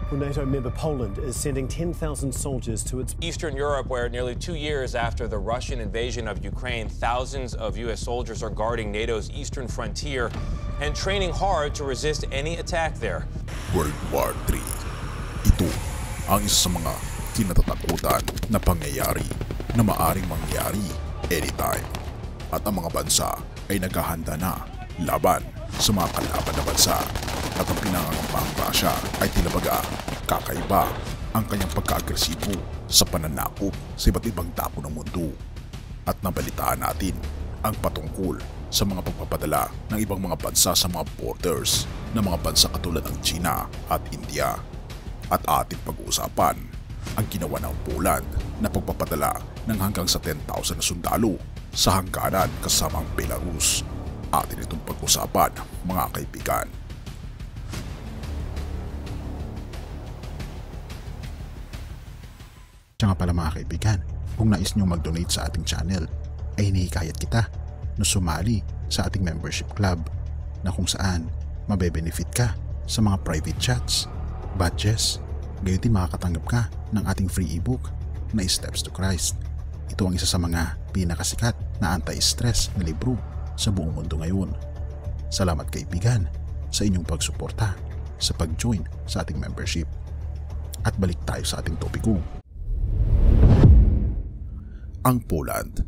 Well, NATO member Poland is sending 10,000 soldiers to its Eastern Europe, where nearly 2 years after the Russian invasion of Ukraine, thousands of U.S. soldiers are guarding NATO's eastern frontier and training hard to resist any attack there. World War III. Ito ang isa sa mga kinatatakutan na pangyayari na maaring mangyari anytime. At ang mga bansa ay naghahanda na laban sa mga kalaban na bansa. At ang pinangangambang Russia ay tila baga kakaiba ang kanyang pagka-agresibo sa pananakop sa iba't ibang dako ng mundo. At nabalitaan natin ang patungkol sa mga pagpapadala ng ibang mga bansa sa mga borders ng mga bansa katulad ng China at India. At ating pag-uusapan ang ginawa ng Poland na pagpapadala ng hanggang sa 10,000 na sundalo sa hangganan kasama ang Belarus. Atin itong pag-usapan, mga kaibigan. Siya nga pala mga kaibigan, kung nais nyo mag-donate sa ating channel, ay hinihikayat kita na sumali sa ating membership club na kung saan mabe-benefit ka sa mga private chats, badges, gayon din makakatanggap ka ng ating free ebook na Steps to Christ. Ito ang isa sa mga pinakasikat na anti-stress na libro sa buong mundo ngayon. Salamat kaibigan sa inyong pagsuporta sa pag-join sa ating membership. At balik tayo sa ating topiko. Ang Poland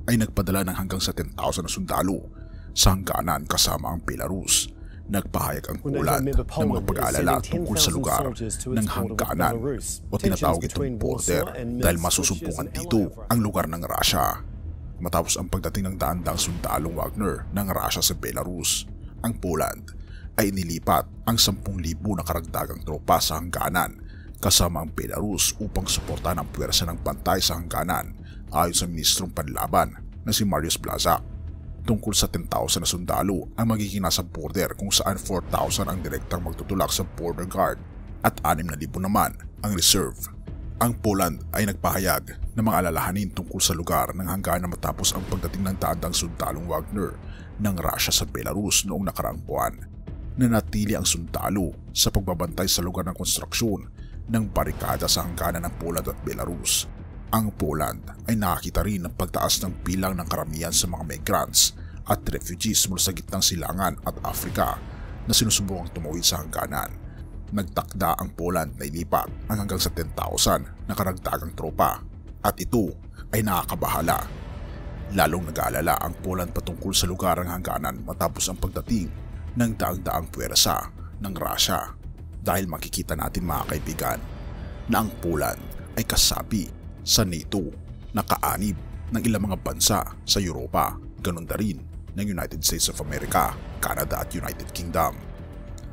ay nagpadala ng hanggang sa 10,000 na sundalo sa hangganan kasama ang Belarus. Nagpahayag ang Poland ng mga pag-aalala tungkol sa lugar ng hangganan o tinatawag itong border dahil masusumpungan dito ang lugar ng Russia. Matapos ang pagdating ng daan-daang sundalong Wagner ng Russia sa Belarus, ang Poland ay inilipat ang 10,000 na karagdagang tropa sa hangganan kasama ang Belarus upang suportahan ang puwersa ng bantay sa hangganan ayon sa Ministrong Panlaban na si Mariusz Blaszak. Tungkol sa 10,000 na sundalo ang magiging nasa border kung saan 4,000 ang direktang magtutulak sa border guard at 6,000 naman ang reserve. Ang Poland ay nagpahayag ng mga alalahanin tungkol sa lugar ng hangganan matapos ang pagdating ng daandang sundalong Wagner ng Russia sa Belarus noong nakaraang buwan. Nanatili ang sundalo sa pagbabantay sa lugar ng konstruksyon ng barikada sa hangganan ng Poland at Belarus. Ang Poland ay nakakita rin ng pagtaas ng bilang ng karamihan sa mga migrants at refugees mula sa gitnang silangan at Africa na sinusubukang tumawid sa hangganan. Nagtakda ang Poland na ilipat ang hanggang sa 10,000 na karagdagang tropa at ito ay nakakabahala. Lalong nag-aalala ang Poland patungkol sa lugar ng hangganan matapos ang pagdating ng daang-daang puwersa ng Russia dahil makikita natin mga kaibigan na ang Poland ay kasapi sa NATO na kaanib ng ilang mga bansa sa Europa, ganun na rin ng United States of America, Canada at United Kingdom.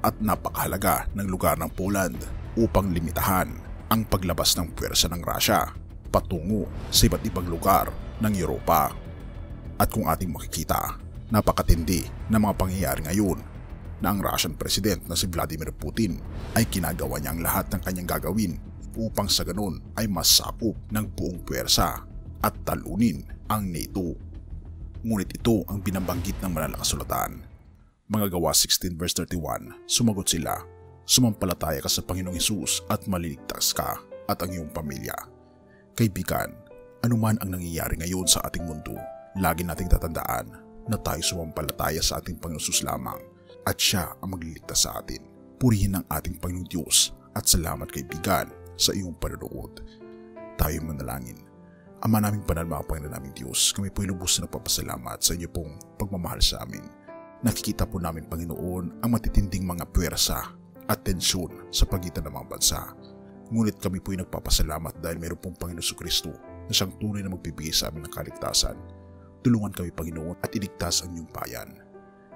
At napakahalaga ng lugar ng Poland upang limitahan ang paglabas ng puwersa ng Russia patungo sa iba't ibang lugar ng Europa. At kung ating makikita, napakatindi ng mga pangyayari ngayon na ang Russian President na si Vladimir Putin ay kinagawa niya ang lahat ng kanyang gagawin upang sa ganun ay masakop ng buong puwersa at talunin ang NATO. Ngunit ito ang binabanggit ng malalakas-sulatan. Mga Gawa 16 verse 31, sumagot sila, sumampalataya ka sa Panginoong Hesus at maliligtas ka at ang iyong pamilya. Kaibigan, anuman ang nangyayari ngayon sa ating mundo, lagi nating tatandaan na tayo sumampalataya sa ating Panginoong Hesus lamang at siya ang magliligtas sa atin. Purihin ang ating Panginoong Diyos at salamat kaibigan sa iyong panonood. Tayo manalangin. Ama naming banal, mga Panginoon naming Diyos, kami po'y lubos na nagpapasalamat sa inyo pong pagmamahal sa amin. Nakikita po namin, Panginoon, ang matitinding mga puwersa at tensyon sa pagitan ng mga bansa. Ngunit kami po'y nagpapasalamat dahil mayroon pong Panginoon Jesucristo na siyang tunay na magbibigay sa amin ng kaligtasan. Tulungan kami, Panginoon, at iligtas ang iyong bayan.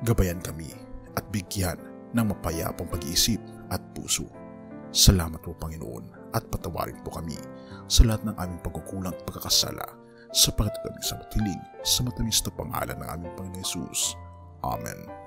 Gabayan kami at bigyan ng mapayapang pag-iisip at puso. Salamat po, Panginoon, at patawarin po kami sa lahat ng aming pagkukulang at pagkakasala sa pagkatapos sa matiling sa matamis na pangalan ng aming Panginoon Hesus. Amen.